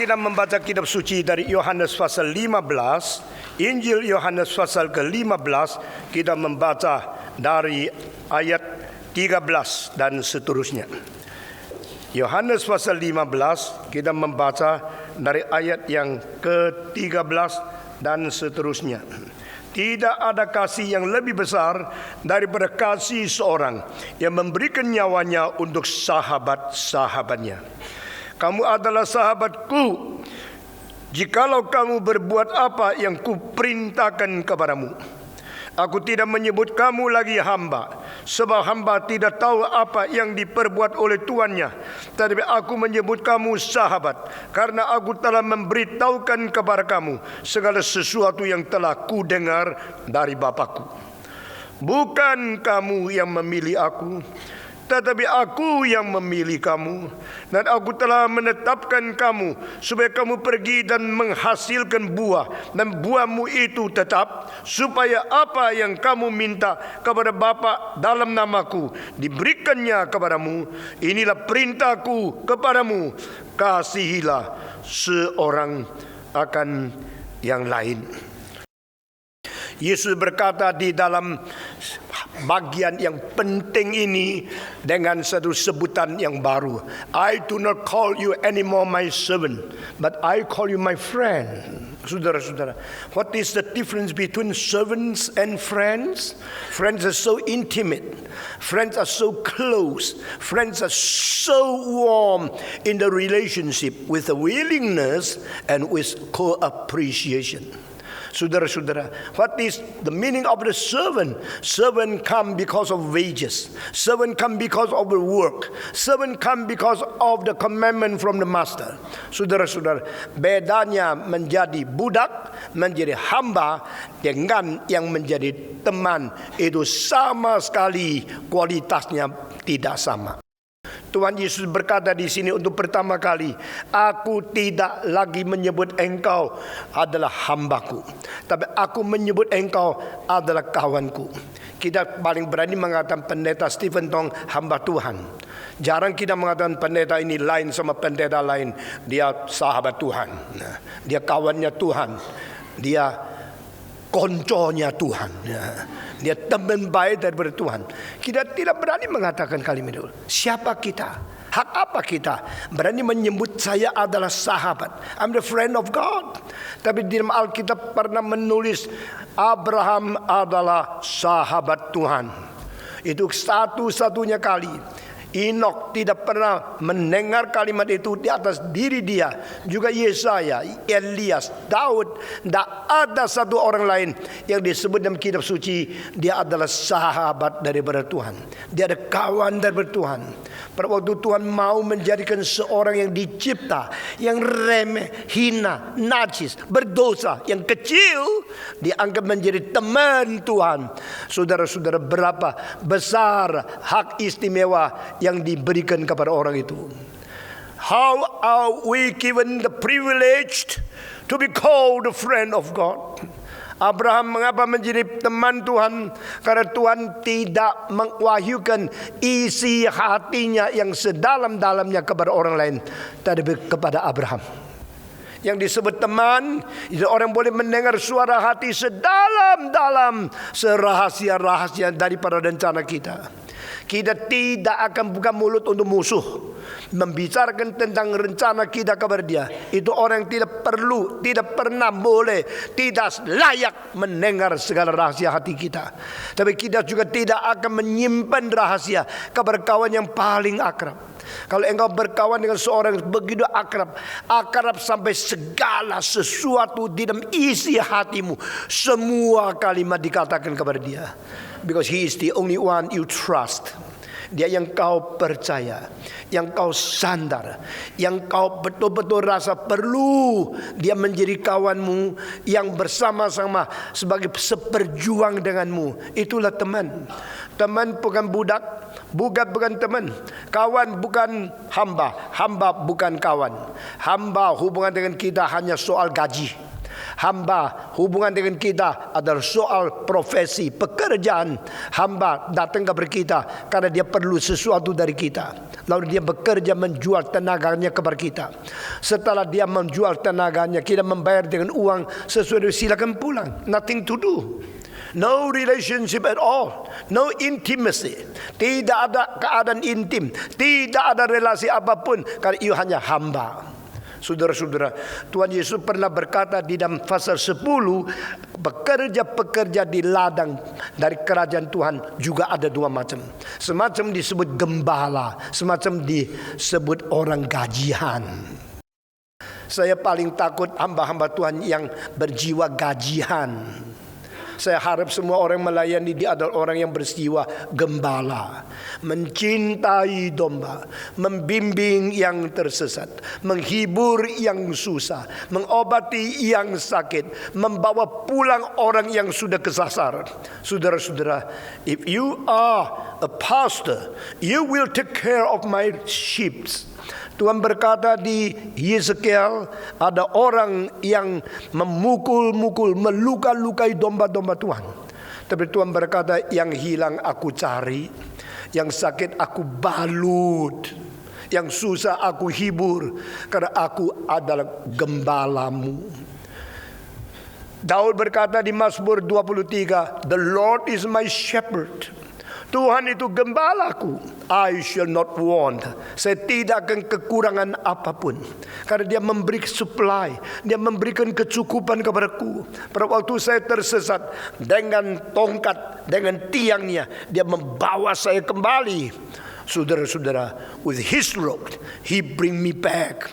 kita membaca kitab suci dari Yohanes pasal 15, Injil Yohanes pasal ke-15, kita membaca dari ayat 13 dan seterusnya. Yohanes pasal 15, kita membaca dari ayat yang ke-13 dan seterusnya. Tidak ada kasih yang lebih besar daripada kasih seorang yang memberikan nyawanya untuk sahabat-sahabatnya. Kamu adalah sahabatku jikalau kamu berbuat apa yang kuperintahkan kepadamu. Aku tidak menyebut kamu lagi hamba, sebab hamba tidak tahu apa yang diperbuat oleh tuannya. Tetapi aku menyebut kamu sahabat, karena aku telah memberitahukan kepada kamu segala sesuatu yang telah kudengar dari Bapa-Ku. Bukan kamu yang memilih aku, tetapi aku yang memilih kamu, dan aku telah menetapkan kamu supaya kamu pergi dan menghasilkan buah, dan buahmu itu tetap, supaya apa yang kamu minta kepada Bapa dalam namaku diberikannya kepadamu. Inilah perintahku kepadamu, kasihilah seorang akan yang lain. Yesus berkata di dalam bagian yang penting ini dengan satu sebutan yang baru. I do not call you anymore my servant, but I call you my friend. Saudara-saudara, what is the difference between servants and friends? Friends are so intimate. Friends are so close. Friends are so warm in the relationship with the willingness and with co-appreciation. Saudara-saudara, what is the meaning of the servant? Servant come because of wages. Servant come because of the work. Servant come because of the commandment from the master. Saudara-saudara, bedanya menjadi budak, menjadi hamba dengan yang menjadi teman itu sama sekali kualitasnya tidak sama. Tuhan Yesus berkata di sini untuk pertama kali, aku tidak lagi menyebut engkau adalah hambaku, tapi aku menyebut engkau adalah kawanku. Kita paling berani mengatakan pendeta Stephen Tong hamba Tuhan. Jarang kita mengatakan pendeta ini lain sama pendeta lain. Dia sahabat Tuhan, dia kawannya Tuhan, dia konconya Tuhan, dia teman baik daripada Tuhan. Kita tidak berani mengatakan kalimat itu. Siapa kita? Hak apa kita berani menyebut saya adalah sahabat? I'm the friend of God. Tapi di dalam Alkitab pernah menulis Abraham adalah sahabat Tuhan. Itu satu-satunya kali. Enoch tidak pernah mendengar kalimat itu di atas diri dia. Juga Yesaya, Elias, Daud. Tak ada satu orang lain yang disebut dalam kitab suci dia adalah sahabat daripada Tuhan. Dia ada kawan daripada Tuhan. Pada waktu Tuhan mau menjadikan seorang yang dicipta, yang remeh, hina, najis, berdosa, yang kecil, dianggap menjadi teman Tuhan. Saudara-saudara, berapa besar hak istimewa yang diberikan kepada orang itu. How are we given the privilege to be called a friend of God? Abraham mengapa menjadi teman Tuhan? Karena Tuhan tidak mewahyukan isi hatinya yang sedalam-dalamnya kepada orang lain, tetapi kepada Abraham. Yang disebut teman, itu orang boleh mendengar suara hati sedalam-dalam, serahasia-rahasia daripada rencana kita. Kita tidak akan buka mulut untuk musuh, membicarakan tentang rencana kita kepada dia. Itu orang yang tidak perlu, tidak pernah boleh, tidak layak mendengar segala rahasia hati kita. Tapi kita juga tidak akan menyimpan rahasia kepada kawan yang paling akrab. Kalau engkau berkawan dengan seorang yang begitu akrab, akrab sampai segala sesuatu di dalam isi hatimu, semua kalimat dikatakan kepada dia. Because he is the only one you trust. Dia yang kau percaya, yang kau sandar, yang kau betul-betul rasa perlu dia menjadi kawanmu, yang bersama-sama sebagai seperjuang denganmu. Itulah teman. Teman bukan budak, budak bukan teman, kawan bukan hamba, hamba bukan kawan. Hamba hubungan dengan kita hanya soal gaji, Hamba hubungan dengan kita adalah soal profesi, pekerjaan. Hamba datang kepada kita karena dia perlu sesuatu dari kita. Lalu dia bekerja menjual tenaganya kepada kita. Setelah dia menjual tenaganya, kita membayar dengan uang sesuai, silakan pulang. Nothing to do. No relationship at all. No intimacy. Tidak ada keadaan intim. Tidak ada relasi apapun. Karena ia hanya hamba. Saudara-saudara, Tuhan Yesus pernah berkata di dalam pasal 10, pekerja-pekerja di ladang dari kerajaan Tuhan juga ada dua macam. Semacam disebut gembala, semacam disebut orang gajian. Saya paling takut hamba-hamba Tuhan yang berjiwa gajian. Saya harap semua orang melayani dia adalah orang yang berjiwa gembala, mencintai domba, membimbing yang tersesat, menghibur yang susah, mengobati yang sakit, membawa pulang orang yang sudah kesasar. Saudara-saudara, if you are a pastor, you will take care of my sheep. Tuhan berkata di Yeskiel, ada orang yang memukul-mukul, meluka-lukai domba-domba Tuhan. Tapi Tuhan berkata, yang hilang aku cari, yang sakit aku balut, yang susah aku hibur, karena aku adalah gembalamu. Daud berkata di Mazmur 23, The Lord is my shepherd. Tuhan itu gembalaku. I shall not want. Saya tidak akan kekurangan apapun. Karena dia memberi supply. Dia memberikan kecukupan kepadaku. Pada waktu saya tersesat, dengan tongkat, dengan tiangnya, dia membawa saya kembali. Saudara-saudara, with his rod, he bring me back.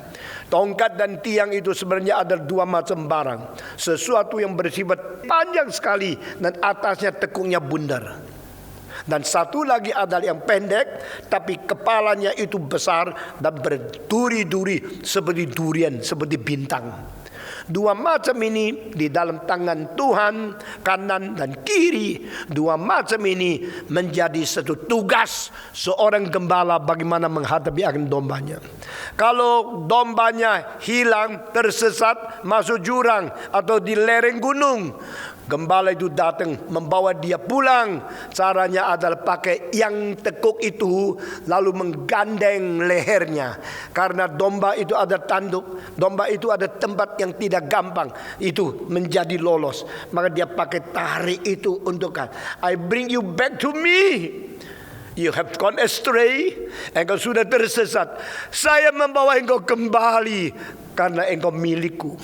Tongkat dan tiang itu sebenarnya ada dua macam barang. Sesuatu yang bersifat panjang sekali dan atasnya tekungnya bundar. Dan satu lagi adalah yang pendek, tapi kepalanya itu besar dan berduri-duri seperti durian, seperti bintang. Dua macam ini di dalam tangan Tuhan, kanan dan kiri. Dua macam ini menjadi satu tugas seorang gembala bagaimana menghadapi akan dombanya. Kalau dombanya hilang, tersesat, masuk jurang atau di lereng gunung, gembala itu datang membawa dia pulang. Caranya adalah pakai yang tekuk itu, lalu menggandeng lehernya. Karena domba itu ada tanduk, domba itu ada tempat yang tidak gampang itu menjadi lolos. Maka dia pakai tarik itu untuk I bring you back to me. You have gone astray. Engkau sudah tersesat. Saya membawa engkau kembali karena engkau milikku.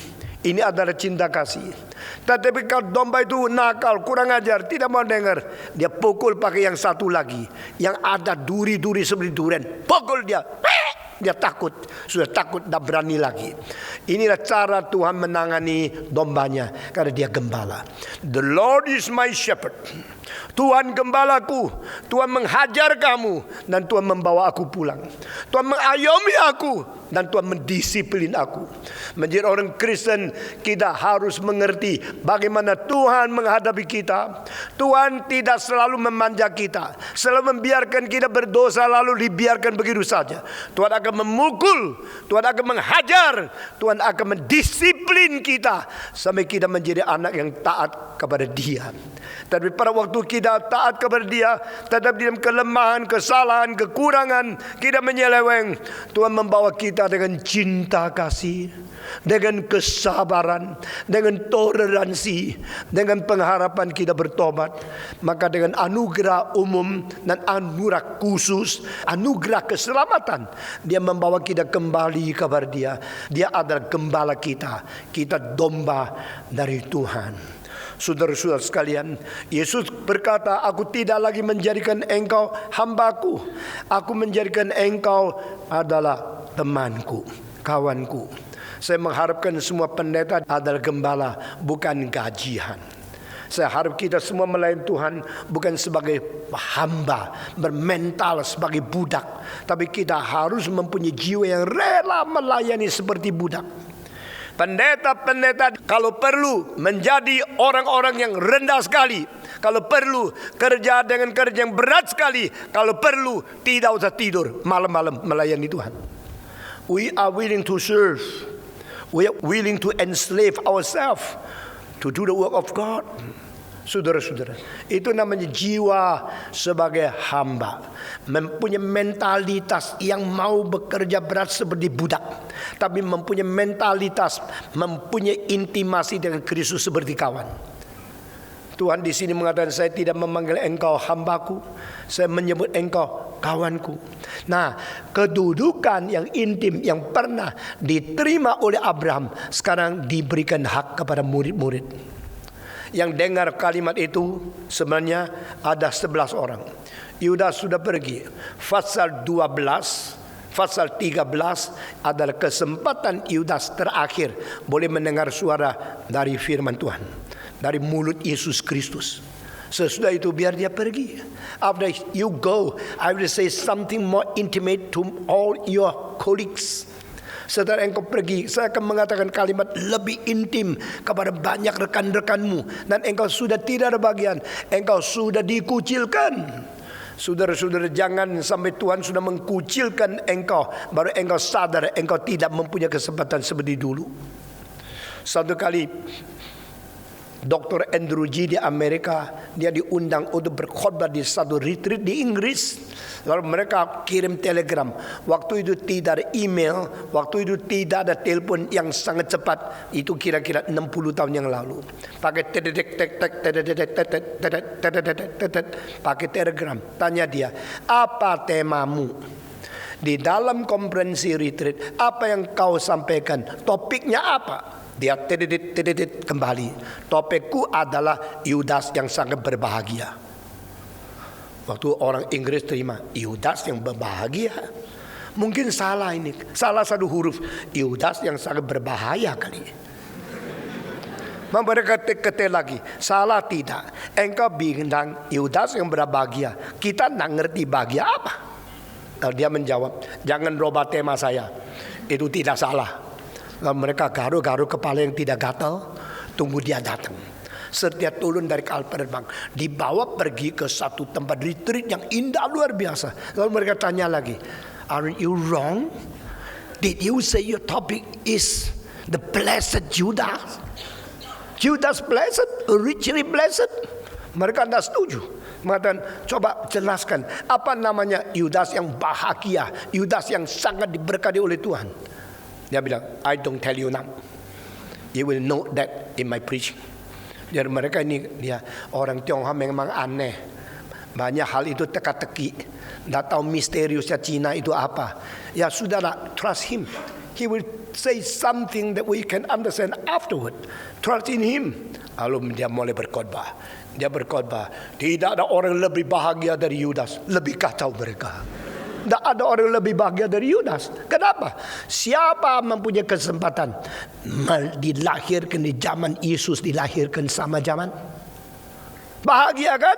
Ini adalah cinta kasih. Tetapi kalau domba itu nakal, kurang ajar, tidak mau dengar, dia pukul pakai yang satu lagi, yang ada duri-duri seperti durian. Pukul dia. Dia takut, sudah takut, tak berani lagi. Inilah cara Tuhan menangani dombanya, karena dia gembala. The Lord is my shepherd. Tuhan gembalaku. Tuhan menghajar kamu dan Tuhan membawa aku pulang. Tuhan mengayomi aku dan Tuhan mendisiplin aku. Menjadi orang Kristen, kita harus mengerti bagaimana Tuhan menghadapi kita. Tuhan tidak selalu memanja kita, selalu membiarkan kita berdosa lalu dibiarkan begitu saja. Tuhan akan memukul, Tuhan akan menghajar, Tuhan akan mendisiplin kita sampai kita menjadi anak yang taat kepada Dia. Tapi pada waktu kita taat kepada Dia, tetap dalam kelemahan, kesalahan, kekurangan, kita menyeleweng, Tuhan membawa kita dengan cinta kasih, dengan kesabaran, dengan toleransi, dengan pengharapan kita bertobat. Maka dengan anugerah umum dan anugerah khusus, anugerah keselamatan, Dia membawa kita kembali kepada Dia. Dia adalah gembala kita. Kita domba dari Tuhan. Saudara-saudara sekalian, Yesus berkata, aku tidak lagi menjadikan engkau hambaku. Aku menjadikan engkau adalah temanku, kawanku. Saya mengharapkan semua pendeta adalah gembala, bukan gajian. Saya harap kita semua melayani Tuhan bukan sebagai hamba, bermental sebagai budak. Tapi kita harus mempunyai jiwa yang rela melayani seperti budak. Pendeta-pendeta kalau perlu menjadi orang-orang yang rendah sekali. Kalau perlu kerja dengan kerja yang berat sekali. Kalau perlu tidak usah tidur malam-malam melayani Tuhan. We are willing to serve. We are willing to enslave ourselves to do the work of God. Saudara-saudara, itu namanya jiwa sebagai hamba. Mempunyai mentalitas yang mau bekerja berat seperti budak, tapi mempunyai mentalitas, mempunyai intimasi dengan Kristus seperti kawan. Tuhan di sini mengatakan, saya tidak memanggil engkau hambaku, saya menyebut engkau kawanku. Nah, kedudukan yang intim yang pernah diterima oleh Abraham sekarang diberikan hak kepada murid-murid. Yang dengar kalimat itu sebenarnya ada 11 orang. Yudas sudah pergi. Pasal 12, pasal 13 adalah kesempatan Yudas terakhir boleh mendengar suara dari firman Tuhan, dari mulut Yesus Kristus. Sesudah itu biar dia pergi. After you go, I will say something more intimate to all your colleagues. Setelah engkau pergi, saya akan mengatakan kalimat lebih intim kepada banyak rekan-rekanmu. Dan engkau sudah tidak ada bagian, engkau sudah dikucilkan. Saudara-saudara, jangan sampai Tuhan sudah mengkucilkan engkau, baru engkau sadar engkau tidak mempunyai kesempatan seperti dulu. Satu kali Dr. Andrew G di Amerika, dia diundang untuk berkhotbah di satu retreat di Inggris. Lalu mereka kirim telegram. Waktu itu tidak ada email, waktu itu tidak ada telepon yang sangat cepat. Itu kira-kira 60 tahun yang lalu. Pakai pakai telegram. Tanya dia, apa temamu? Di dalam konferensi retreat, apa yang kau sampaikan? Topiknya apa? Dia kembali. Topikku adalah Yudas yang sangat berbahagia. Waktu orang Inggris terima, Yudas yang berbahagia. Mungkin salah ini, salah satu huruf. Yudas yang sangat berbahaya kali. Mereka ketik lagi, salah tidak. Engkau bilang Yudas yang berbahagia. Kita tidak ngerti bahagia apa. Lalu dia menjawab, jangan robah tema saya. Itu tidak salah. Lalu mereka garu-garu kepala yang tidak gatal. Tunggu dia datang. Setiap turun dari kapal terbang, dibawa pergi ke satu tempat retreat yang indah luar biasa. Lalu mereka tanya lagi, aren't you wrong? Did you say your topic is the blessed Judas? Judas blessed, richly blessed? Mereka tidak setuju. Mengatakan, coba jelaskan apa namanya Yudas yang bahagia, Yudas yang sangat diberkati oleh Tuhan. Dia bilang, I don't tell you now. You will know that in my preaching. Jadi mereka ini dia orang Tionghoa memang aneh. Banyak hal itu teka-teki. Tidak tahu misteriusnya Cina itu apa. Ya sudahlah, trust him. He will say something that we can understand afterward. Trust in him. Lalu dia mulai berkhotbah. Dia berkhotbah, tidak ada orang lebih bahagia dari Yudas. Lebih kacau mereka. Tidak ada orang lebih bahagia dari Yudas. Kenapa? Siapa mempunyai kesempatan dilahirkan di zaman Yesus dilahirkan sama zaman? Bahagia kan?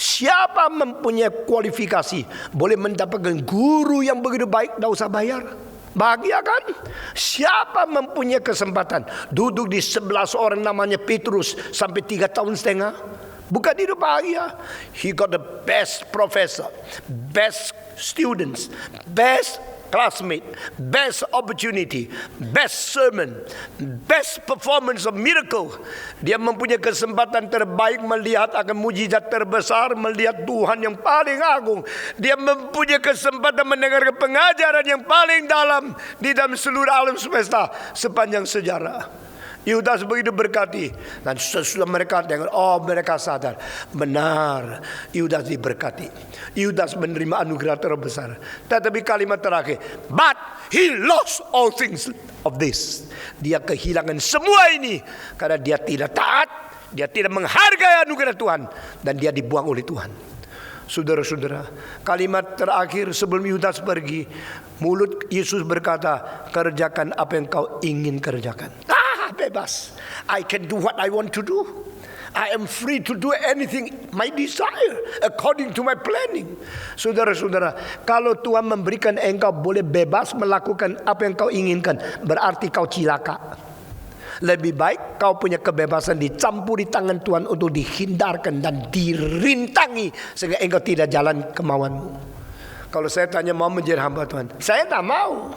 Siapa mempunyai kualifikasi boleh mendapatkan guru yang begitu baik, tidak usah bayar? Bahagia kan? Siapa mempunyai kesempatan duduk di 11 orang namanya Petrus sampai 3 tahun setengah? Bukan itu bahagia. He got the best professor, best students, best classmate, best opportunity, best sermon, best performance of miracle. Dia mempunyai kesempatan terbaik melihat akan mujizat terbesar, melihat Tuhan yang paling agung. Dia mempunyai kesempatan mendengar pengajaran yang paling dalam di dalam seluruh alam semesta sepanjang sejarah. Yudas begitu berkati. Dan sesudah mereka dengar, oh mereka sadar, benar Yudas diberkati. Yudas menerima anugerah terbesar. Tetapi kalimat terakhir, but he lost all things of this. Dia kehilangan semua ini karena dia tidak taat, dia tidak menghargai anugerah Tuhan, dan dia dibuang oleh Tuhan. Saudara-saudara, kalimat terakhir sebelum Yudas pergi, mulut Yesus berkata, kerjakan apa yang kau ingin kerjakan. Bebas. I can do what I want to do. I am free to do anything my desire according to my planning. Saudara-saudara, kalau Tuhan memberikan engkau boleh bebas melakukan apa yang kau inginkan, berarti kau cilaka. Lebih baik kau punya kebebasan dicampuri tangan Tuhan untuk dihindarkan dan dirintangi sehingga engkau tidak jalan kemauanmu. Kalau saya tanya mau menjadi hamba Tuhan, saya tak mau.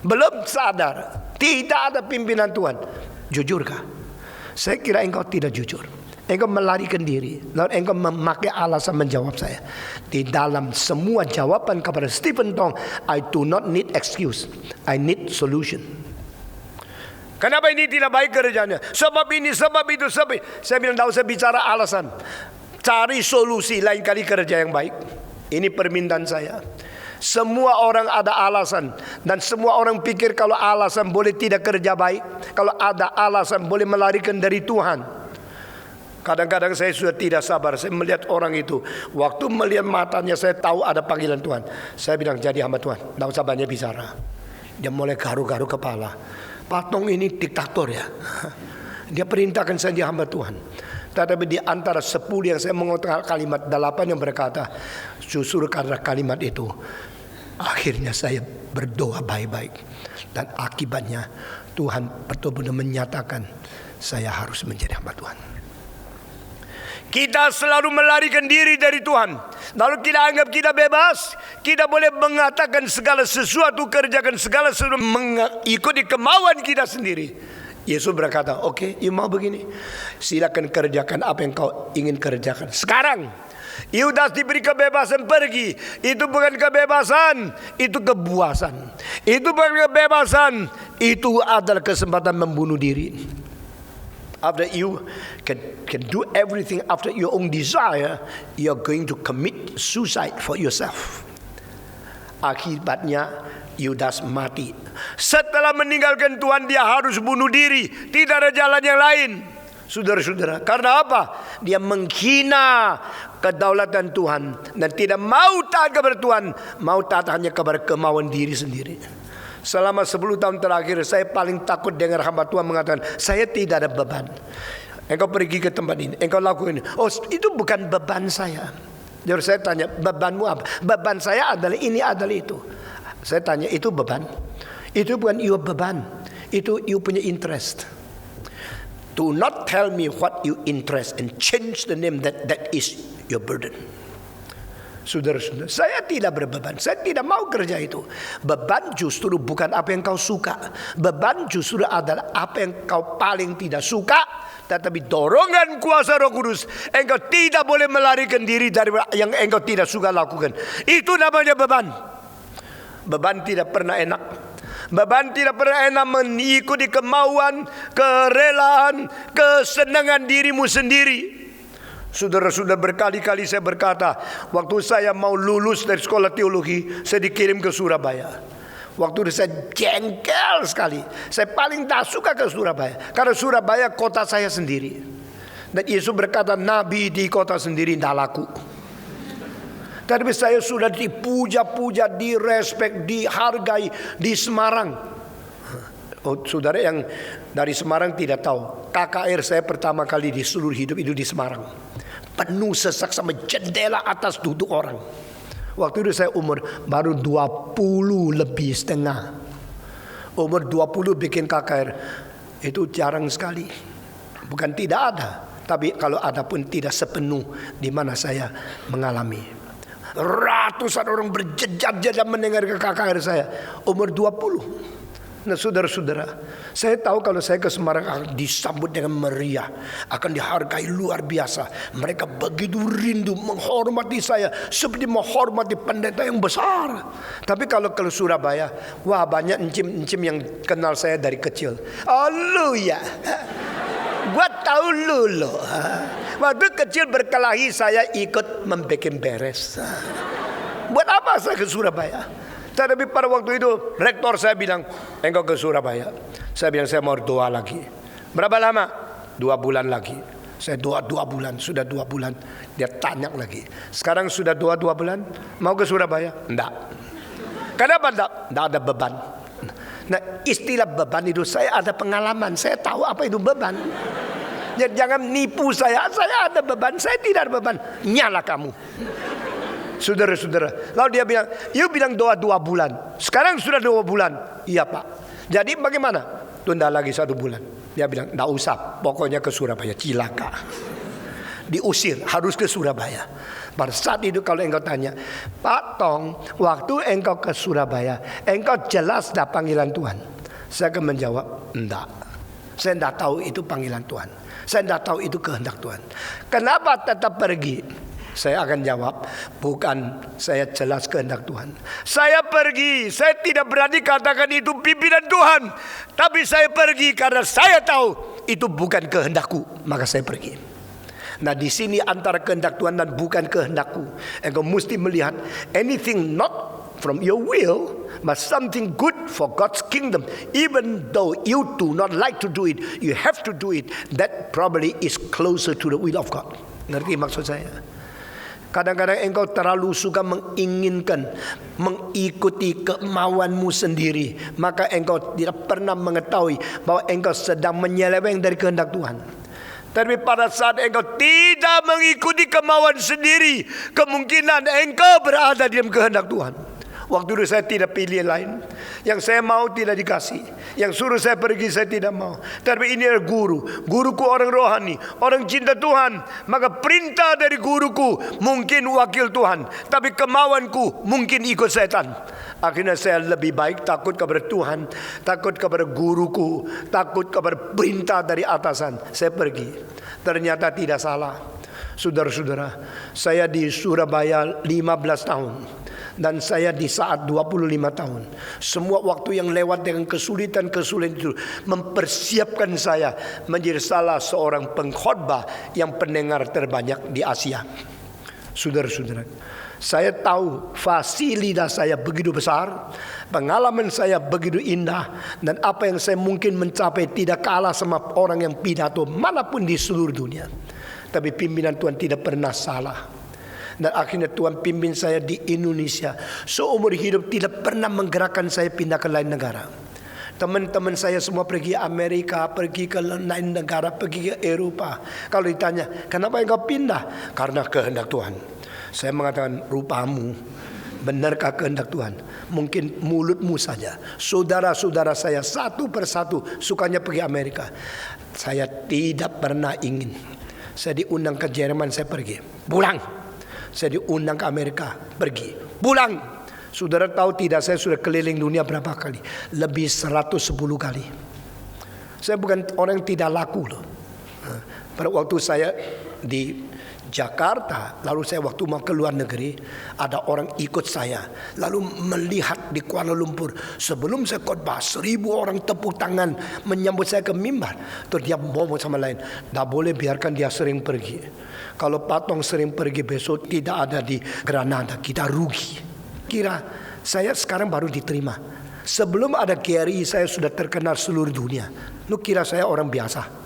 Belum sadar. Tidak ada pimpinan Tuhan. Jujurkah? Saya kira engkau tidak jujur. Engkau melarikan diri, lalu engkau memakai alasan menjawab saya. Di dalam semua jawaban kepada Stephen Tong, I do not need excuse, I need solution. Kenapa ini tidak baik kerjanya? Sebab ini, sebab itu, sebab itu. Saya bilang tidak usah bicara alasan. Cari solusi, lain kali kerja yang baik. Ini permintaan saya. Semua orang ada alasan, dan semua orang pikir kalau alasan boleh tidak kerja baik, kalau ada alasan boleh melarikan dari Tuhan. Kadang-kadang saya sudah tidak sabar. Saya melihat orang itu, waktu melihat matanya saya tahu ada panggilan Tuhan. Saya bilang, jadi hamba Tuhan, tidak usah banyak bicara. Dia mulai garu-garu kepala. Pak Tong ini diktator ya. Dia perintahkan saya jadi hamba Tuhan. Tetapi di antara 10 yang saya mengutarakan kalimat, 8 yang berkata, justru karena kalimat itu, akhirnya saya berdoa baik-baik. Dan akibatnya Tuhan betul-betul menyatakan, saya harus menjadi hamba Tuhan. Kita selalu melarikan diri dari Tuhan. Lalu kita anggap kita bebas. Kita boleh mengatakan segala sesuatu, kerjakan segala sesuatu, mengikuti kemauan kita sendiri. Yesus berkata, oke, you mau begini, silakan kerjakan apa yang kau ingin kerjakan. Sekarang Yudas diberi kebebasan pergi. Itu bukan kebebasan, itu kepuasan. Itu bukan kebebasan, itu adalah kesempatan membunuh diri. After you can do everything after your own desire, you're going to commit suicide for yourself. Akibatnya Yudas mati. Setelah meninggalkan Tuhan, dia harus bunuh diri. Tidak ada jalan yang lain, saudara-saudara. Karena apa? Dia menghina kedaulatan Tuhan dan tidak mau taat kepada Tuhan, mau taat hanya kepada kemauan diri sendiri. Selama 10 tahun terakhir, saya paling takut dengar hamba Tuhan mengatakan, saya tidak ada beban. Engkau pergi ke tempat ini, engkau lakukan ini. Oh, itu bukan beban saya. Jadi saya tanya, bebanmu apa? Beban saya adalah ini, adalah itu. Saya tanya, itu beban? Itu bukan your beban, itu you punya interest. Do not tell me what you interest and change the name that is your burden. Saudara-saudara, saya tidak berbeban. Saya tidak mau kerja itu. Beban justru bukan apa yang kau suka. Beban justru adalah apa yang kau paling tidak suka. Tetapi dorongan kuasa Roh Kudus, engkau tidak boleh melarikan diri dari yang engkau tidak suka lakukan. Itu namanya beban. Beban tidak pernah enak. Beban tidak pernah enak mengikuti kemauan, kerelaan, kesenangan dirimu sendiri. Saudara-saudara, berkali-kali saya berkata, waktu saya mau lulus dari sekolah teologi, saya dikirim ke Surabaya. Waktu itu saya jengkel sekali. Saya paling tak suka ke Surabaya, karena Surabaya kota saya sendiri. Dan Yesus berkata, nabi di kota sendiri tidak laku. Tapi saya sudah dipuja-puja, direspek, dihargai di Semarang. Oh, saudara yang dari Semarang tidak tahu, KKR saya pertama kali di seluruh hidup itu di Semarang. Penuh sesak sama jendela atas duduk orang. Waktu itu saya umur baru 20 lebih setengah. Umur 20 bikin KKR itu jarang sekali. Bukan tidak ada, tapi kalau ada pun tidak sepenuh di mana saya mengalami. Ratusan orang berjejak-jejak mendengar ke KKR saya umur 20. Nah, saudara-saudara, saya tahu kalau saya ke Semarang akan disambut dengan meriah, akan dihargai luar biasa. Mereka begitu rindu menghormati saya seperti menghormati pendeta yang besar. Tapi kalau ke Surabaya, wah, banyak encim-encim yang kenal saya dari kecil. Oh lu ya, gua tahu lu. Waktu kecil berkelahi saya ikut membikin beres. Buat apa saya ke Surabaya? Tapi pada waktu itu rektor saya bilang, engkau ke Surabaya. Saya bilang, saya mau doa lagi. Berapa lama? 2 bulan lagi. Saya doa 2 bulan. Sudah 2 bulan. Dia tanya lagi, sekarang sudah 2 bulan, mau ke Surabaya? Enggak. Kenapa enggak? Enggak ada beban. Nah, istilah beban itu, saya ada pengalaman. Saya tahu apa itu beban. Jadi jangan nipu saya ada beban. Saya tidak ada beban. Nyala kamu. Saudara-saudara, lalu dia bilang, you bilang doa 2 bulan, sekarang sudah 2 bulan. Iya Pak. Jadi bagaimana? Tunda lagi 1 bulan. Dia bilang, tidak usah, pokoknya ke Surabaya. Cilaka. Diusir, harus ke Surabaya. Pada saat itu kalau engkau tanya, Pak Tong, waktu engkau ke Surabaya, engkau jelas dah panggilan Tuhan. Saya akan menjawab, enggak. Saya tidak tahu itu panggilan Tuhan. Saya tidak tahu itu kehendak Tuhan. Kenapa tetap pergi? Saya akan jawab, bukan saya jelas kehendak Tuhan. Saya pergi, saya tidak berani katakan itu pimpinan Tuhan. Tapi saya pergi karena saya tahu itu bukan kehendakku, maka saya pergi. Nah, di sini antara kehendak Tuhan dan bukan kehendakku, engkau mesti melihat anything not from your will, but something good for God's kingdom. Even though you do not like to do it, you have to do it. That probably is closer to the will of God. Ngerti maksud saya? Kadang-kadang engkau terlalu suka menginginkan, mengikuti kemauanmu sendiri, maka engkau tidak pernah mengetahui bahwa engkau sedang menyeleweng dari kehendak Tuhan. Tapi pada saat engkau tidak mengikuti kemauan sendiri, kemungkinan engkau berada di dalam kehendak Tuhan. Waktu itu saya tidak pilih yang lain. Yang saya mau tidak dikasih. Yang suruh saya pergi saya tidak mau. Tapi ini adalah guru. Guruku orang rohani, orang cinta Tuhan. Maka perintah dari guruku mungkin wakil Tuhan, tapi kemauanku mungkin ikut setan. Akhirnya saya lebih baik takut kepada Tuhan, takut kepada guruku, takut kepada perintah dari atasan. Saya pergi. Ternyata tidak salah. Saudara-saudara, saya di Surabaya 15 tahun. Dan saya di saat 25 tahun. Semua waktu yang lewat dengan kesulitan-kesulitan itu mempersiapkan saya menjadi salah seorang pengkhotbah yang pendengar terbanyak di Asia. Saudara-saudara, saya tahu fasilitas saya begitu besar, pengalaman saya begitu indah, dan apa yang saya mungkin mencapai tidak kalah sama orang yang pidato manapun di seluruh dunia. Tapi pimpinan Tuhan tidak pernah salah. Dan akhirnya Tuhan pimpin saya di Indonesia. Seumur hidup tidak pernah menggerakkan saya pindah ke lain negara. Teman-teman saya semua pergi Amerika, pergi ke lain negara, pergi ke Eropa. Kalau ditanya, kenapa engkau pindah? Karena kehendak Tuhan. Saya mengatakan, rupamu, benarkah kehendak Tuhan? Mungkin mulutmu saja. Saudara-saudara saya satu persatu sukanya pergi Amerika. Saya tidak pernah ingin. Saya diundang ke Jerman, saya pergi. Pulang. Saya diundang ke Amerika, pergi, pulang. Saudara tahu tidak, saya sudah keliling dunia berapa kali? Lebih 110 kali. Saya bukan orang yang tidak laku loh. Pada waktu saya di Jakarta, lalu saya waktu mau ke luar negeri, ada orang ikut saya, lalu melihat di Kuala Lumpur. Sebelum saya khotbah, 1000 orang tepuk tangan menyambut saya ke mimbar. Terus dia ngomong sama lain, tidak boleh biarkan dia sering pergi. Kalau Patong sering pergi besok tidak ada di Granada, kita rugi. Kira saya sekarang baru diterima. Sebelum ada GRI saya sudah terkenal seluruh dunia. Lu kira saya orang biasa?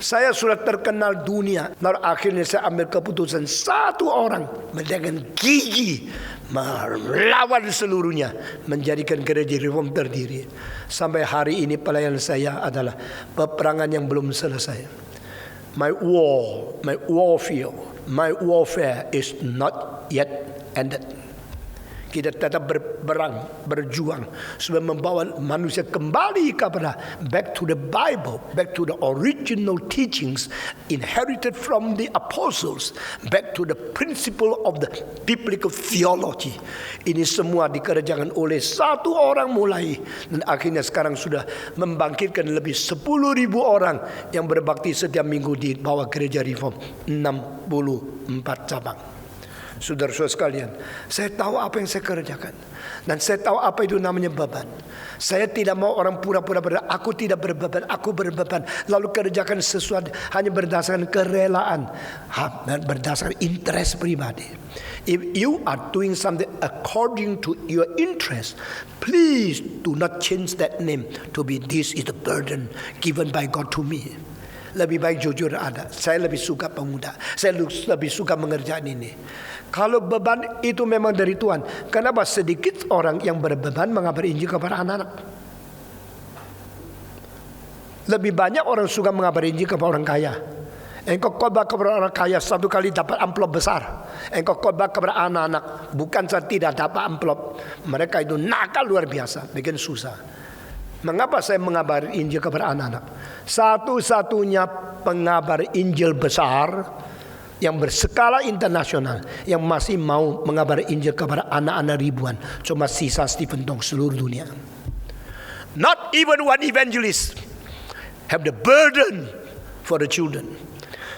Saya sudah terkenal dunia. Lalu akhirnya saya ambil keputusan, satu orang dengan gigi melawan seluruhnya, menjadikan gereja Reform terdiri. Sampai hari ini pelayanan saya adalah peperangan yang belum selesai. My warfare is not yet ended. Kita tetap berjuang supaya membawa manusia kembali kepada back to the Bible, back to the original teachings inherited from the apostles, back to the principle of the biblical theology. Ini semua dikerjakan oleh satu orang mulai, dan akhirnya sekarang sudah membangkitkan lebih 10.000 orang yang berbakti setiap minggu di bawah gereja Reform 64 cabang. Saudara-saudara sekalian, saya tahu apa yang saya kerjakan, dan saya tahu apa itu namanya beban. Saya tidak mau orang pura-pura aku tidak berbeban, aku berbeban, lalu kerjakan sesuatu hanya berdasarkan kerelaan, berdasarkan interest pribadi. If you are doing something according to your interest, please do not change that name to be this is the burden given by God to me. Lebih baik jujur ada. Saya lebih suka pemuda. Saya lebih suka mengerjakan ini. Kalau beban itu memang dari Tuhan, kenapa sedikit orang yang berbeban mengabari Injil kepada anak-anak? Lebih banyak orang suka mengabari Injil kepada orang kaya. Engkau khotbah kepada orang kaya satu kali dapat amplop besar. Engkau khotbah kepada anak-anak, bukan saja tidak dapat amplop. Mereka itu nakal luar biasa, bikin susah. Mengapa saya mengabari Injil kepada anak-anak? Satu-satunya pengabar Injil besar yang berskala internasional yang masih mau mengabar Injil kepada anak-anak ribuan, cuma sisa Stephen Tong seluruh dunia. Not even one evangelist have the burden for the children.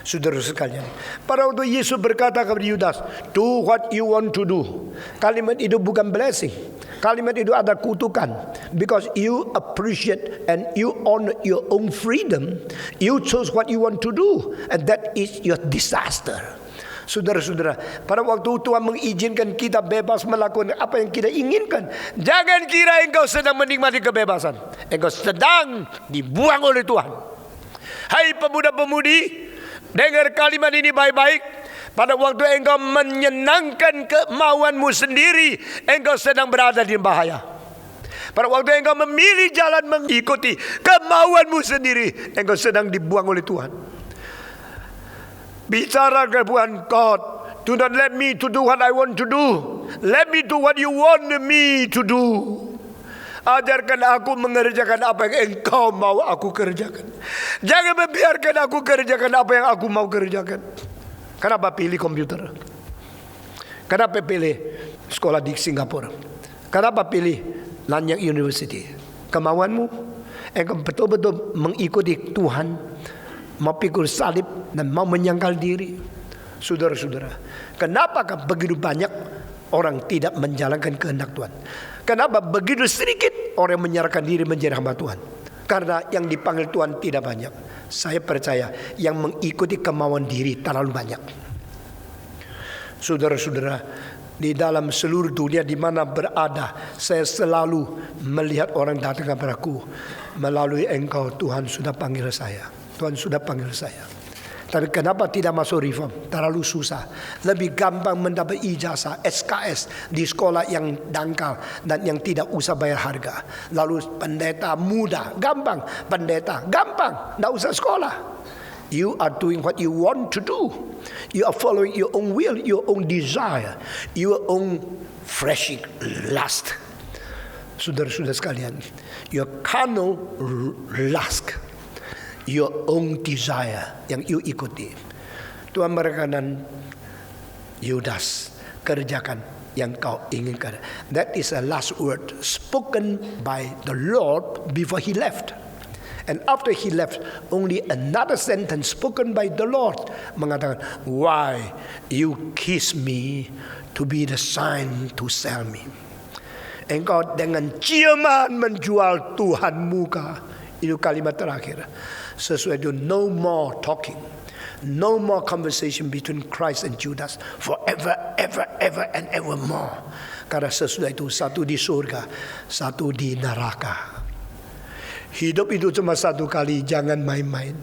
Saudara sekalian, pada waktu Yesus berkata kepada Yudas, do what you want to do. Kalimat itu bukan blessing. Kalimat itu ada kutukan. Because you appreciate and you honor your own freedom, you chose what you want to do, and that is your disaster. Saudara-saudara, pada waktu Tuhan mengizinkan kita bebas melakukan apa yang kita inginkan, jangan kira engkau sedang menikmati kebebasan. Engkau sedang dibuang oleh Tuhan. Hai pemuda-pemudi, dengar kalimat ini baik-baik. Pada waktu engkau menyenangkan kemauanmu sendiri, engkau sedang berada di bahaya. Pada waktu engkau memilih jalan mengikuti kemauanmu sendiri, engkau sedang dibuang oleh Tuhan. Bicara ke Tuhan, God, do not let me to do what I want to do. Let me do what you want me to do. Ajarkan aku mengerjakan apa yang engkau mau aku kerjakan. Jangan membiarkan aku kerjakan apa yang aku mau kerjakan. Kenapa pilih komputer? Kenapa pilih sekolah di Singapura? Kenapa pilih Nanyang University? Kemauanmu? Engkau betul-betul mengikuti Tuhan, mau pikul salib dan mau menyangkal diri. Saudara-saudara, kenapakah begitu banyak orang tidak menjalankan kehendak Tuhan? Kenapa begitu sedikit orang menyerahkan diri menjadi hamba Tuhan? Karena yang dipanggil Tuhan tidak banyak. Saya percaya yang mengikuti kemauan diri terlalu banyak. Saudara-saudara, di dalam seluruh dunia di mana berada, saya selalu melihat orang datang kepadaku, melalui engkau Tuhan sudah panggil saya. Tuhan sudah panggil saya. Tapi kenapa tidak masuk reform? Terlalu susah. Lebih gampang mendapat ijazah SKS di sekolah yang dangkal dan yang tidak usah bayar harga. Lalu pendeta muda, gampang. Pendeta, gampang. Tidak usah sekolah. You are doing what you want to do. You are following your own will, your own desire, your own fleshly lust. Saudara-saudara sekalian, your carnal lust, your own desire yang you ikuti. Tuhan berkenan, Yudas, kerjakan yang kau inginkan. That is a last word spoken by the Lord before he left. And after he left, only another sentence spoken by the Lord mengatakan, why you kiss me to be the sign to sell me. Engkau dengan ciuman menjual Tuhanmu kah? Itu kalimat terakhir. Sesuai dengan no more talking, no more conversation between Christ and Judas forever, ever, ever and evermore. Karena sesudah itu satu di surga, satu di neraka. Hidup itu cuma satu kali, jangan main-main.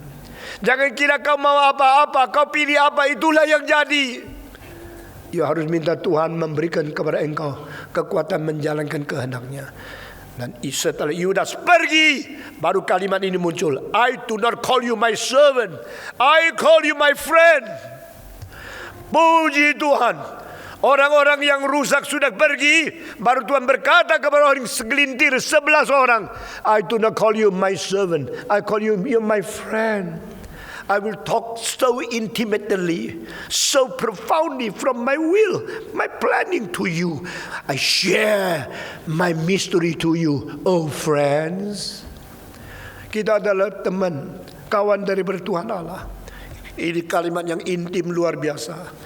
Jangan kira kau mau apa-apa, kau pilih apa, itulah yang jadi. You harus minta Tuhan memberikan kepada engkau kekuatan menjalankan kehendaknya. Dan setelah Yudas pergi, baru kalimat ini muncul. I do not call you my servant, I call you my friend. Puji Tuhan. Orang-orang yang rusak sudah pergi, baru Tuhan berkata kepada orang segelintir 11 orang, I do not call you my servant, I call you my friend. I will talk so intimately, so profoundly from my will, my planning to you. I share my mystery to you, oh friends. Kita adalah teman, kawan dari Tuhan Allah. Ini kalimat yang intim luar biasa.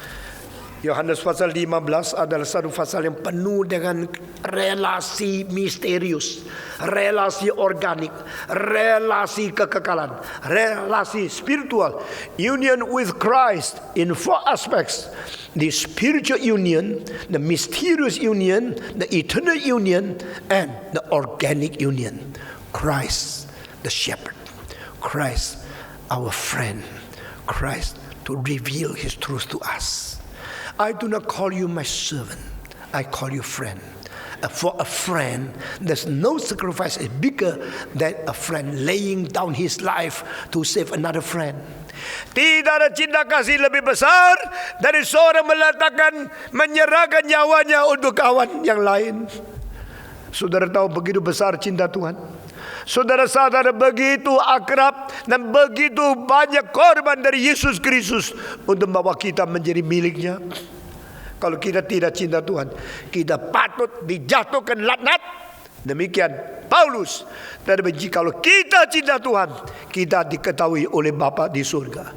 Yohanes pasal 15 adalah satu pasal yang penuh dengan relasi misterius, relasi organik, relasi kekekalan, relasi spiritual, union with Christ in 4 aspects: the spiritual union, the mysterious union, the eternal union, and the organic union. Christ the shepherd, Christ our friend, Christ to reveal his truth to us. I do not call you my servant, I call you friend. For a friend, there's no sacrifice is bigger than a friend laying down his life to save another friend. Tidak ada cinta kasih lebih besar dari seorang menyerahkan nyawanya untuk kawan yang lain. Saudara tahu begitu besar cinta Tuhan. Saudara sadar begitu akrab dan begitu banyak korban dari Yesus Kristus untuk membawa kita menjadi miliknya. Kalau kita tidak cinta Tuhan, kita patut dijatuhkan laknat Demikian Paulus. Dan jikalau kita cinta Tuhan, kita diketahui oleh Bapa di surga.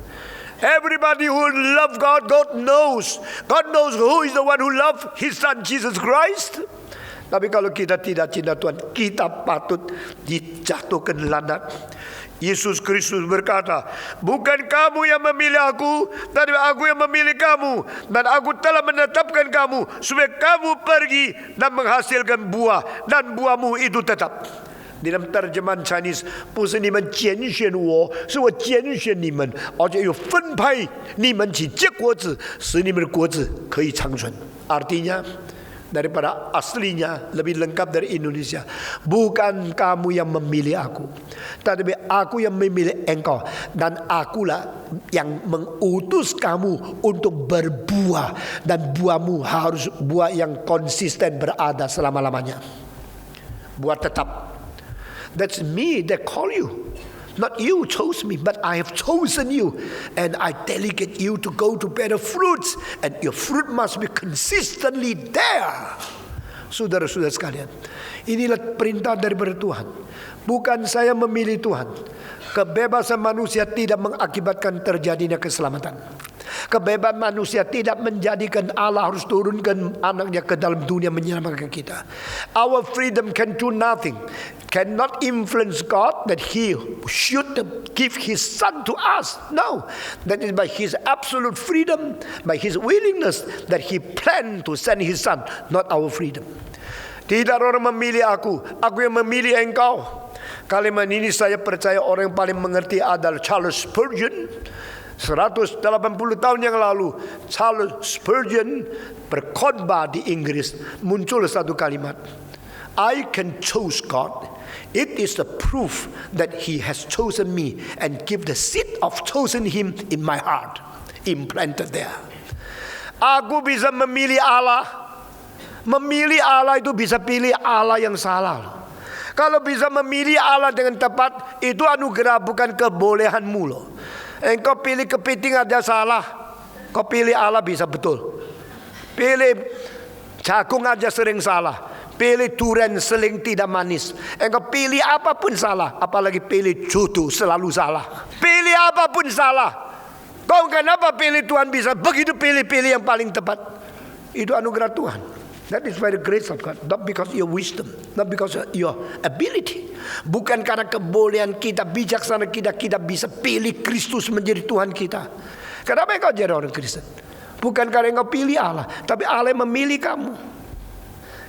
Everybody who love God, God knows. God knows who is the one who love His Son Jesus Christ. Tapi kalau kita tidak cinta Tuhan, kita patut dijatuhkan laknat. Yesus Kristus berkata, bukan kamu yang memilih aku, tapi aku yang memilih kamu. Dan aku telah menetapkan kamu supaya kamu pergi dan menghasilkan buah, dan buahmu itu tetap. Dalam terjemahan Chinese, 不是你们拣选我，是我拣选你们，而且有分派你们去结果子，使你们的果子可以长存。Artinya, daripada aslinya lebih lengkap dari Indonesia. Bukan kamu yang memilih aku, tapi aku yang memilih engkau, dan akulah yang mengutus kamu untuk berbuah, dan buahmu harus buah yang konsisten berada selama-lamanya. Buah tetap. That's me that call you. Not you chose me, but I have chosen you, and I delegate you to go to bear fruits, and your fruit must be consistently there. Saudara-saudara sekalian, inilah perintah daripada Tuhan. Bukan saya memilih Tuhan. Kebebasan manusia tidak mengakibatkan terjadinya keselamatan. Kebebasan manusia tidak menjadikan Allah harus turunkan anaknya ke dalam dunia menyelamatkan kita. Our freedom can do nothing. Cannot influence God that He should give His Son to us. No. That is by His absolute freedom, by His willingness that He planned to send His Son, not our freedom. Tidak orang memilih aku yang memilih engkau. Kalimat ini saya percaya orang yang paling mengerti adalah Charles Spurgeon. 180 tahun yang lalu, Charles Spurgeon berkhotbah di Inggris. Muncul satu kalimat, I can choose God. It is the proof that He has chosen me and give the seed of chosen Him in my heart, implanted there. Aku bisa memilih Allah. Memilih Allah itu bisa pilih Allah yang salah. Kalau bisa memilih Allah dengan tepat, itu anugerah bukan kebolehanmu loh. Engkau pilih kepiting aja salah, kau pilih Allah bisa betul. Pilih jagung aja sering salah. Pilih durian sering tidak manis. Engkau pilih apapun salah, apalagi pilih jodoh selalu salah. Pilih apapun salah. Kau kenapa pilih Tuhan bisa begitu pilih-pilih yang paling tepat? Itu anugerah Tuhan. That is by the grace of God, not because your wisdom, not because your ability. Bukan karena kebolehan kita, bijaksana kita bisa pilih Kristus menjadi Tuhan kita. Kenapa engkau jadi orang Kristen? Bukan karena engkau pilih Allah, tapi Allah yang memilih kamu.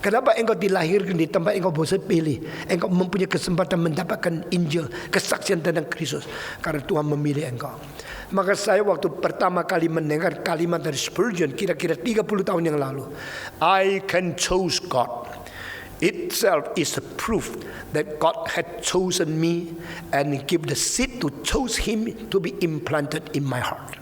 Kenapa engkau dilahirkan di tempat engkau bisa pilih? Engkau mempunyai kesempatan mendapatkan Injil, kesaksian tentang Kristus, karena Tuhan memilih engkau. Maka saya waktu pertama kali mendengar kalimat dari Spurgeon, kira-kira 30 tahun yang lalu, I can choose God. Itself is a proof that God had chosen me and give the seed to choose Him to be implanted in my heart.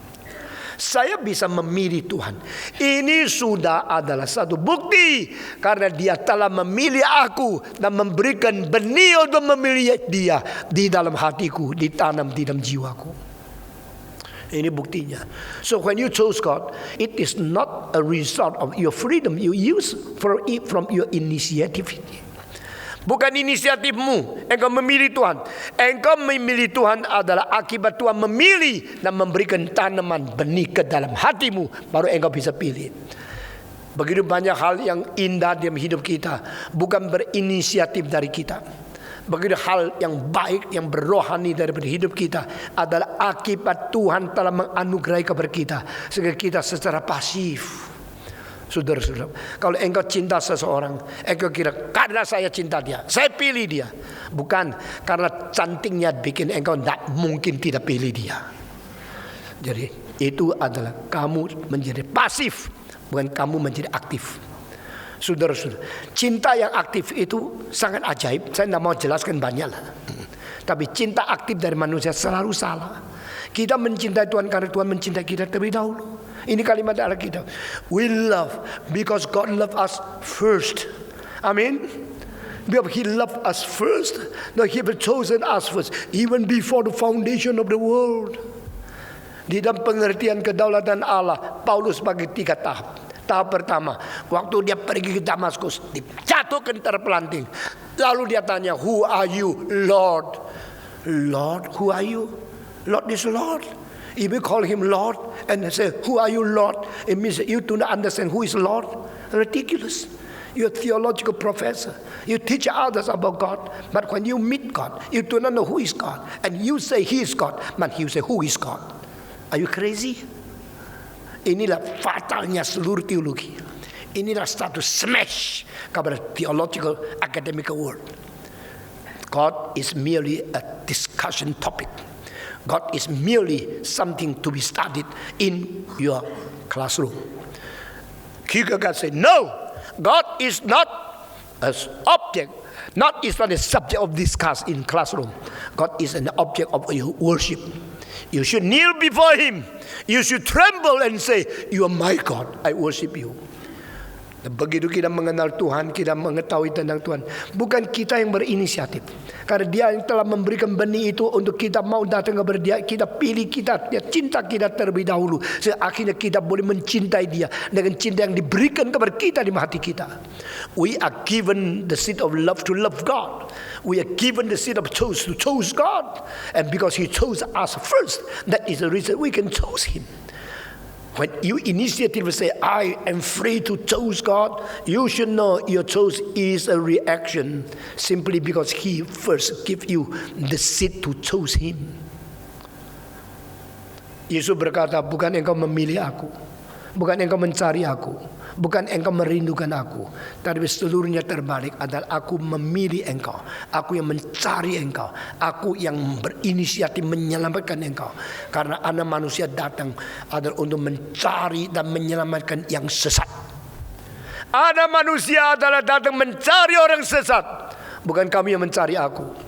Saya bisa memilih Tuhan. Ini sudah adalah satu bukti karena Dia telah memilih aku dan memberikan benih untuk memilih Dia di dalam hatiku, ditanam di dalam jiwaku. Ini buktinya. So when you chose God, it is not a result of your freedom you use from your initiative. Bukan inisiatifmu, engkau memilih Tuhan. Engkau memilih Tuhan adalah akibat Tuhan memilih dan memberikan tanaman benih ke dalam hatimu, baru engkau bisa pilih. Begitu banyak hal yang indah dalam hidup kita, bukan berinisiatif dari kita. Begitu hal yang baik, yang berrohani daripada hidup kita adalah akibat Tuhan telah menganugerai kepada kita, sehingga kita secara pasif. Saudara-saudara, kalau engkau cinta seseorang, engkau kira karena saya cinta dia, saya pilih dia. Bukan karena cantiknya bikin engkau tidak mungkin tidak pilih dia. Jadi itu adalah kamu menjadi pasif, bukan kamu menjadi aktif. Saudara-saudara, cinta yang aktif itu sangat ajaib. Saya tidak mau jelaskan banyak lah. Tapi cinta aktif dari manusia selalu salah. Kita mencintai Tuhan karena Tuhan mencintai kita terlebih dahulu. Ini kalimat Alkitab. We love because God loved us first. Amin. Because He loved us first. No, He has chosen us first, even before the foundation of the world. Di dalam pengertian kedaulatan Allah, Paulus bagi 3 tahap. Tahap pertama, waktu dia pergi ke Damaskus, dijatuhkan terpelanting. Lalu dia tanya, who are you, Lord? Lord, who are you? Lord is Lord. If you call him Lord and say, who are you, Lord? It means you do not understand who is Lord. Ridiculous. You're a theological professor. You teach others about God. But when you meet God, you do not know who is God. And you say he is God. But he will say, who is God? Are you crazy? Inilah fatalnya seluruh teologi. Inilah satu smash kepada theological academic world. God is merely a discussion topic. God is merely something to be studied in your classroom. Kierkegaard said, no, God is not an object, is not a subject of discuss in classroom. God is an object of your worship. You should kneel before him. You should tremble and say, you are my God, I worship you. Begitu kita mengenal Tuhan, kita mengetahui tentang Tuhan, bukan kita yang berinisiatif. Karena dia yang telah memberikan benih itu untuk kita mau datang kepada dia. Kita pilih, dia cinta kita terlebih dahulu. Sehingga akhirnya kita boleh mencintai dia dengan cinta yang diberikan kepada kita di hati kita. We are given the seed of love to love God. We are given the seed of choice to choose God. And because he chose us first, that is the reason we can choose him. When you initiatively say, I am free to choose God, you should know your choice is a reaction simply because he first gave you the seed to choose him. Yesus berkata, bukan engkau memilih aku, bukan engkau mencari aku, bukan engkau merindukan aku, tapi seluruhnya terbalik adalah aku memilih engkau, aku yang mencari engkau, aku yang berinisiatif menyelamatkan engkau. Karena anak manusia datang adalah untuk mencari dan menyelamatkan yang sesat. Anak manusia adalah datang mencari orang sesat, bukan kamu yang mencari aku.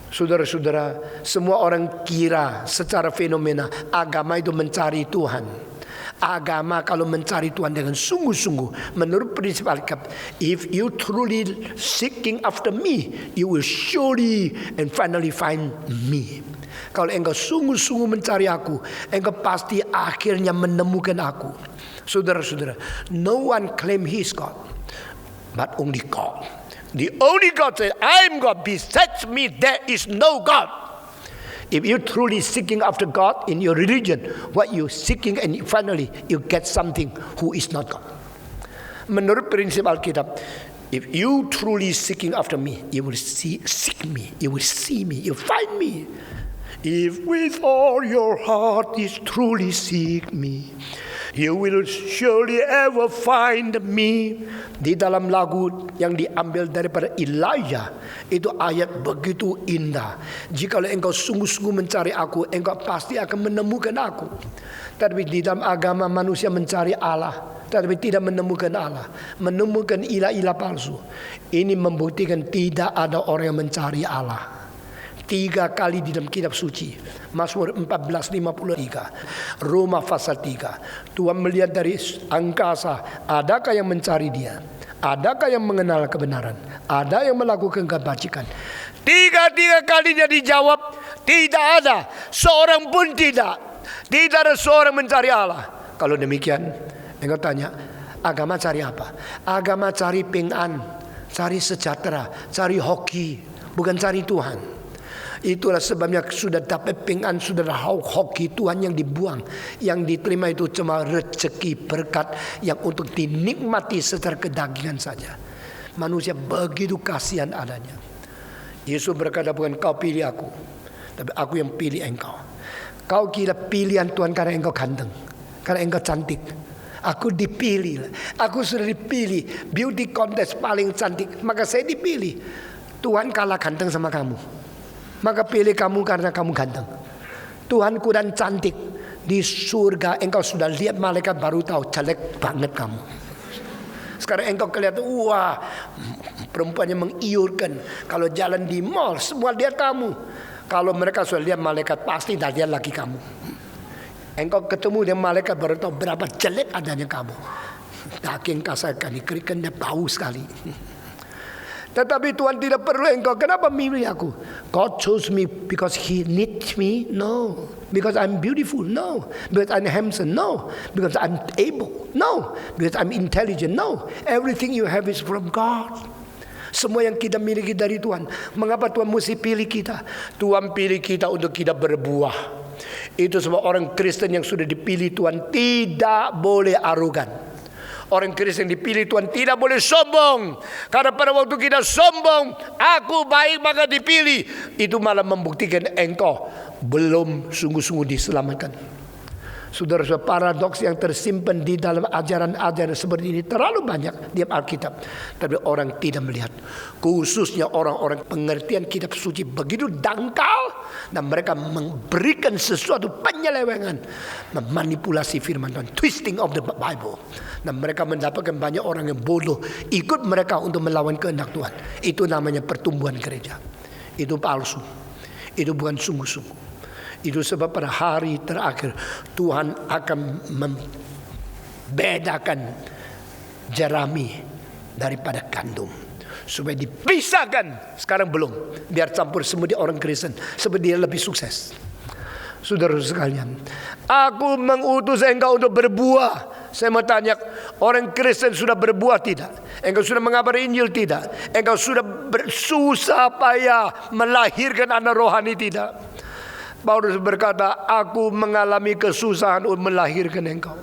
Saudara-saudara, semua orang kira secara fenomena agama itu mencari Tuhan. Agama kalau mencari Tuhan dengan sungguh-sungguh, menurut prinsip Alkitab, if you truly seeking after me, you will surely and finally find me. Kalau engkau sungguh-sungguh mencari aku, engkau pasti akhirnya menemukan aku. Saudara-saudara, no one claim he is God, but only God. The only God said, I am God, besides me there is no God. If you're truly seeking after God in your religion, what you're seeking and finally you get something who is not God. Menurut prinsip Alkitab, if you truly seeking after me, you will seek me, you will see me, you find me. If with all your heart is truly seek me, you will surely ever find me. Di dalam lagu yang diambil daripada Elijah, itu ayat begitu indah. Jikalau engkau sungguh-sungguh mencari aku, engkau pasti akan menemukan aku. Tapi di dalam agama manusia mencari Allah, tapi tidak menemukan Allah, menemukan ilah-ilah palsu. Ini membuktikan tidak ada orang yang mencari Allah. 3 kali di dalam kitab suci, Mazmur 14:53, Roma pasal 3, Tuhan melihat dari angkasa, adakah yang mencari dia, adakah yang mengenal kebenaran, ada yang melakukan kebajikan. 3 kalinya dijawab, tidak ada, seorang pun tidak ada seorang mencari Allah. Kalau demikian, engkau tanya, agama cari apa? Agama cari ping'an, cari sejahtera, cari hoki, bukan cari Tuhan. Itulah sebabnya sudah dapat ping'an, sudah hoki Tuhan yang dibuang. Yang diterima itu cuma rezeki berkat yang untuk dinikmati secara kedagingan saja. Manusia begitu kasihan adanya. Yesus berkata, bukan kau pilih aku, tapi aku yang pilih engkau. Kau kira pilihan Tuhan karena engkau ganteng, karena engkau cantik. Aku dipilih, aku sudah dipilih. Beauty contest paling cantik, maka saya dipilih. Tuhan kalah ganteng sama kamu, maka pilih kamu karena kamu ganteng. Tuhan kurang cantik. Di surga engkau sudah lihat malaikat baru tahu jelek banget kamu. Sekarang engkau kelihatan, wah, perempuannya mengiurkan. Kalau jalan di mall semua lihat kamu. Kalau mereka sudah lihat malaikat pasti dah lihat lagi kamu. Engkau ketemu dengan malaikat baru tahu berapa jelek adanya kamu. Daging kasar kali, kerikannya bau sekali. Tetapi Tuhan tidak perlu engkau. Kenapa milih aku? God chose me because He needs me? No. Because I'm beautiful? No. Because I'm handsome? No. Because I'm able? No. Because I'm intelligent? No. Everything you have is from God. Semua yang kita miliki dari Tuhan. Mengapa Tuhan mesti pilih kita? Tuhan pilih kita untuk kita berbuah. Itu sebab orang Kristen yang sudah dipilih Tuhan tidak boleh arogan. Orang Kristen dipilih Tuhan tidak boleh sombong. Karena pada waktu kita sombong, aku baik maka dipilih, itu malah membuktikan engkau belum sungguh-sungguh diselamatkan. Saudara-saudara, paradoks yang tersimpan di dalam ajaran-ajaran seperti ini terlalu banyak di Alkitab. Tapi orang tidak melihat. Khususnya orang-orang pengertian kitab suci begitu dangkal. Dan mereka memberikan sesuatu penyelewengan. Memanipulasi firman Tuhan. Twisting of the Bible. Dan mereka mendapatkan banyak orang yang bodoh. Ikut mereka untuk melawan kehendak Tuhan. Itu namanya pertumbuhan gereja. Itu palsu. Itu bukan sungguh-sungguh. Itu sebab pada hari terakhir Tuhan akan membedakan jerami daripada gandum, supaya dipisahkan. Sekarang belum, biar campur semua di orang Kristen, sebab dia lebih sukses. Saudara sekalian, aku mengutus engkau untuk berbuah. Saya mau tanya, orang Kristen sudah berbuah tidak? Engkau sudah mengabari Injil tidak? Engkau sudah bersusah payah melahirkan anak rohani tidak? Paulus berkata, aku mengalami kesusahan untuk melahirkan engkau.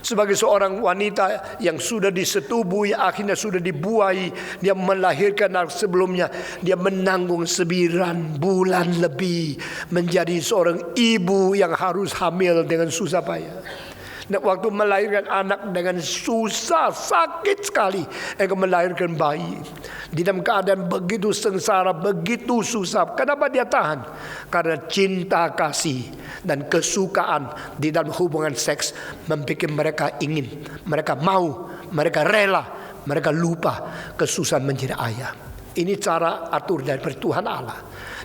Sebagai seorang wanita yang sudah disetubui, akhirnya sudah dibuahi, dia melahirkan sebelumnya, dia menanggung 9 bulan lebih menjadi seorang ibu yang harus hamil dengan susah payah. Dan waktu melahirkan anak dengan susah, sakit sekali, engkau melahirkan bayi di dalam keadaan begitu sengsara, begitu susah. Kenapa dia tahan? Karena cinta kasih dan kesukaan di dalam hubungan seks membuat mereka ingin, mereka mau, mereka rela, mereka lupa kesusahan menjadi ayah. Ini cara atur dari Tuhan Allah.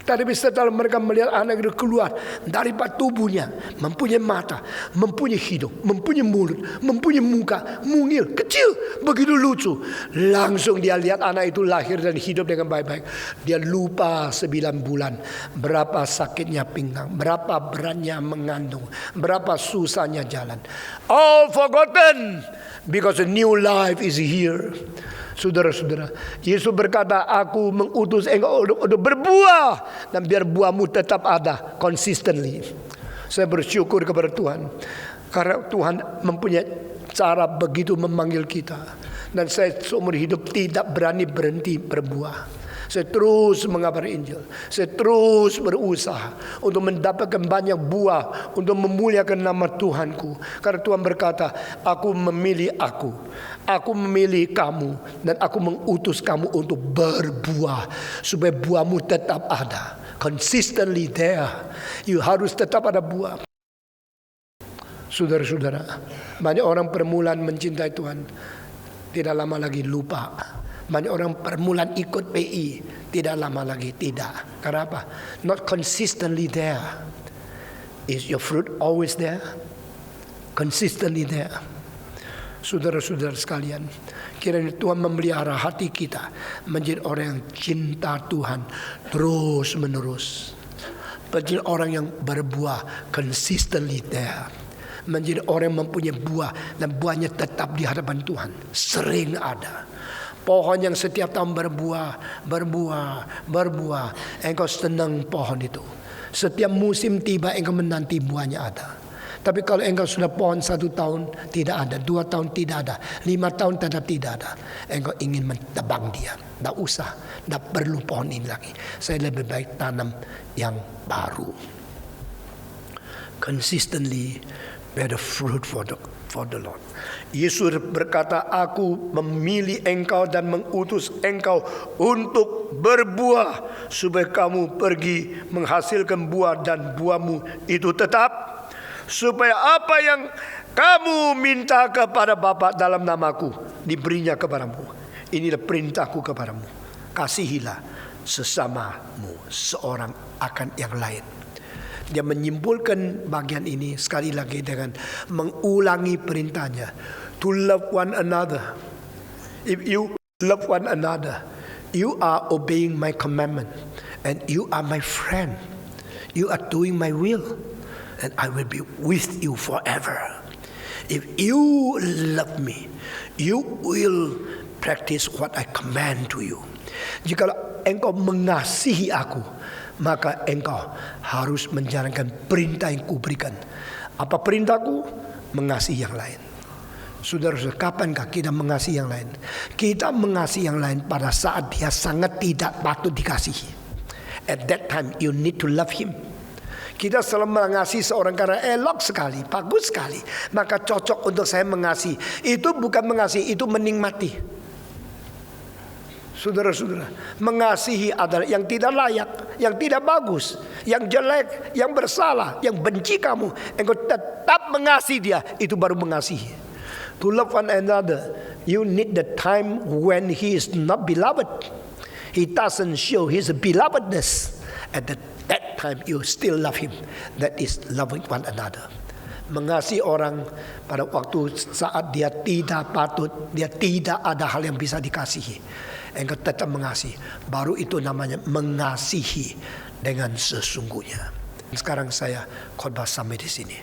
Tapi setelah mereka melihat anak itu keluar dari tubuhnya, mempunyai mata, mempunyai hidung, mempunyai mulut, mempunyai muka, mungil, kecil, begitu lucu. Langsung dia lihat anak itu lahir dan hidup dengan baik-baik. Dia lupa 9 bulan berapa sakitnya pinggang, berapa beratnya mengandung, berapa susahnya jalan. All forgotten because a new life is here. Saudara-saudara, Yesus berkata, aku mengutus engkau untuk berbuah, dan biar buahmu tetap ada consistently. Saya bersyukur kepada Tuhan, karena Tuhan mempunyai cara begitu memanggil kita. Dan saya seumur hidup tidak berani berhenti berbuah. Saya terus mengabari Injil. Saya terus berusaha untuk mendapatkan banyak buah, untuk memuliakan nama Tuhanku. Karena Tuhan berkata, aku memilih aku memilih kamu, dan aku mengutus kamu untuk berbuah, supaya buahmu tetap ada. Consistently there. You harus tetap ada buah. Saudara-saudara, banyak orang permulaan mencintai Tuhan, tidak lama lagi lupa. Banyak orang permulaan ikut PI, tidak lama lagi tidak. Kenapa? Not consistently there. Is your fruit always there? Consistently there. Saudara-saudara sekalian, kiranya Tuhan memelihara hati kita menjadi orang yang cinta Tuhan terus menerus. Menjadi orang yang berbuah consistently there. Menjadi orang yang mempunyai buah, dan buahnya tetap di hadapan Tuhan. Sering ada. Pohon yang setiap tahun berbuah. Engkau senang pohon itu. Setiap musim tiba engkau menanti buahnya ada. Tapi kalau engkau sudah pohon 1 tahun tidak ada, 2 tahun tidak ada, 5 tahun tetap tidak ada, engkau ingin mentebang dia. Tidak usah, tidak perlu pohon ini lagi. Saya lebih baik tanam yang baru. Consistently bear the fruit for the Lord. Yesus berkata, aku memilih engkau dan mengutus engkau untuk berbuah, supaya kamu pergi menghasilkan buah, dan buahmu itu tetap, supaya apa yang kamu minta kepada Bapa dalam namaku diberinya kepadamu. Inilah perintahku kepadamu, kasihilah sesamamu seorang akan yang lain. Dia menyimpulkan bagian ini sekali lagi dengan mengulangi perintahnya, to love one another. If you love one another, you are obeying my commandment, and you are my friend. You are doing my will, and I will be with you forever. If you love me, you will practice what I command to you. Jikalau engkau mengasihi aku, maka engkau harus menjalankan perintah yang kuberikan. Apa perintahku? Mengasihi yang lain. Saudara-saudara, kapankah kita mengasihi yang lain? Kita mengasihi yang lain pada saat dia sangat tidak patut dikasihi. At that time you need to love him. Kita selalu mengasihi seorang karena elok sekali, bagus sekali, maka cocok untuk saya mengasihi. Itu bukan mengasihi, itu menikmati. Saudara-saudara, mengasihi adalah yang tidak layak, yang tidak bagus, yang jelek, yang bersalah, yang benci kamu. Engkau tetap mengasihi dia, itu baru mengasihi. To love one another, you need the time when he is not beloved. He doesn't show his belovedness. At that time you still love him. That is loving one another. Mengasihi orang pada waktu saat dia tidak patut, dia tidak ada hal yang bisa dikasihi, engkau tetap mengasihi. Baru itu namanya mengasihi dengan sesungguhnya. Sekarang saya khotbah sampai di sini.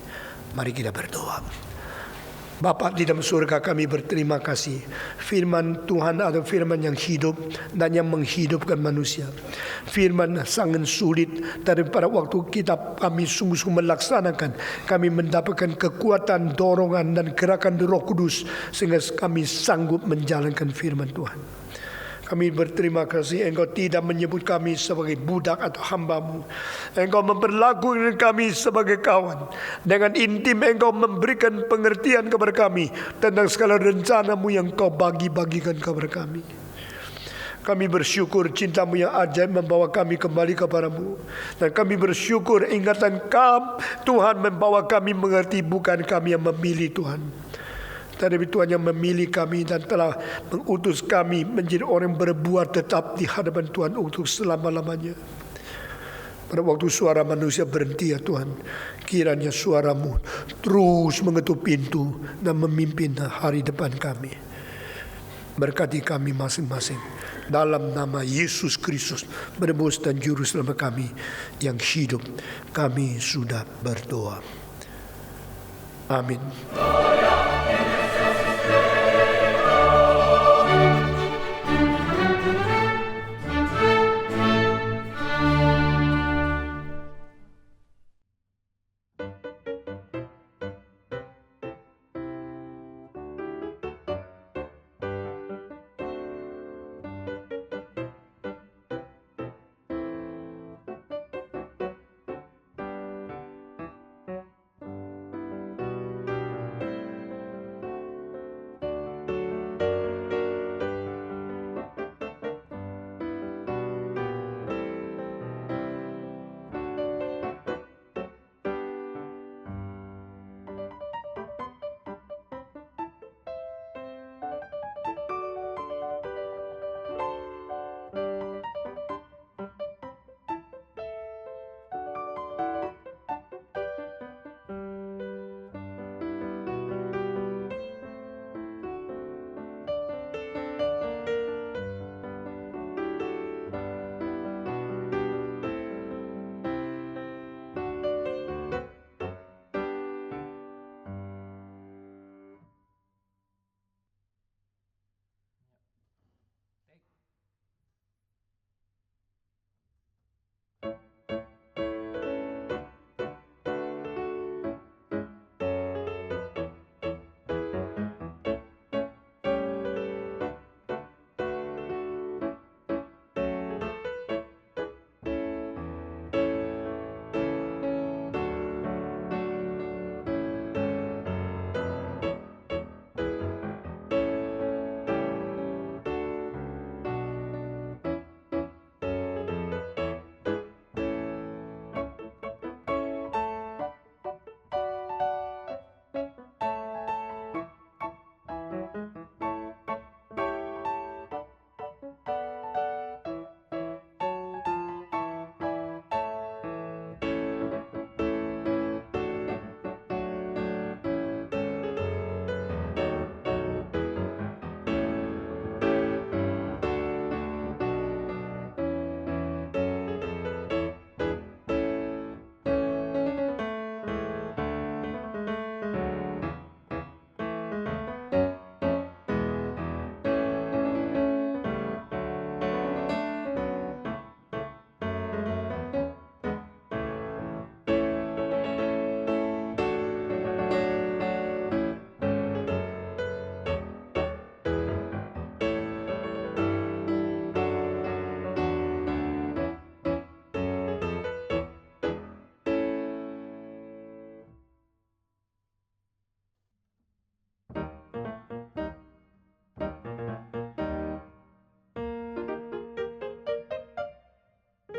Mari kita berdoa. Bapa di dalam surga, kami berterima kasih. Firman Tuhan adalah firman yang hidup dan yang menghidupkan manusia. Firman sangat sulit, tapi pada waktu kami sungguh-sungguh melaksanakan, kami mendapatkan kekuatan, dorongan dan gerakan Roh Kudus sehingga kami sanggup menjalankan firman Tuhan. Kami berterima kasih engkau tidak menyebut kami sebagai budak atau hambamu. Engkau memperlakukan kami sebagai kawan. Dengan intim engkau memberikan pengertian kepada kami tentang segala rencanamu yang kau bagi-bagikan kepada kami. Kami bersyukur cintamu yang ajaib membawa kami kembali kepadamu. Dan kami bersyukur ingatan Tuhan membawa kami mengerti bukan kami yang memilih Tuhan. Tetapi Tuhan yang memilih kami dan telah mengutus kami menjadi orang yang berbuat tetap di hadapan Tuhan untuk selama-lamanya. Pada waktu suara manusia berhenti ya Tuhan, kiranya suaramu terus mengetuk pintu dan memimpin hari depan kami. Berkati kami masing-masing. Dalam nama Yesus Kristus, penebus dan juru selamat kami yang hidup, kami sudah berdoa. Amin.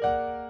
Tuhan.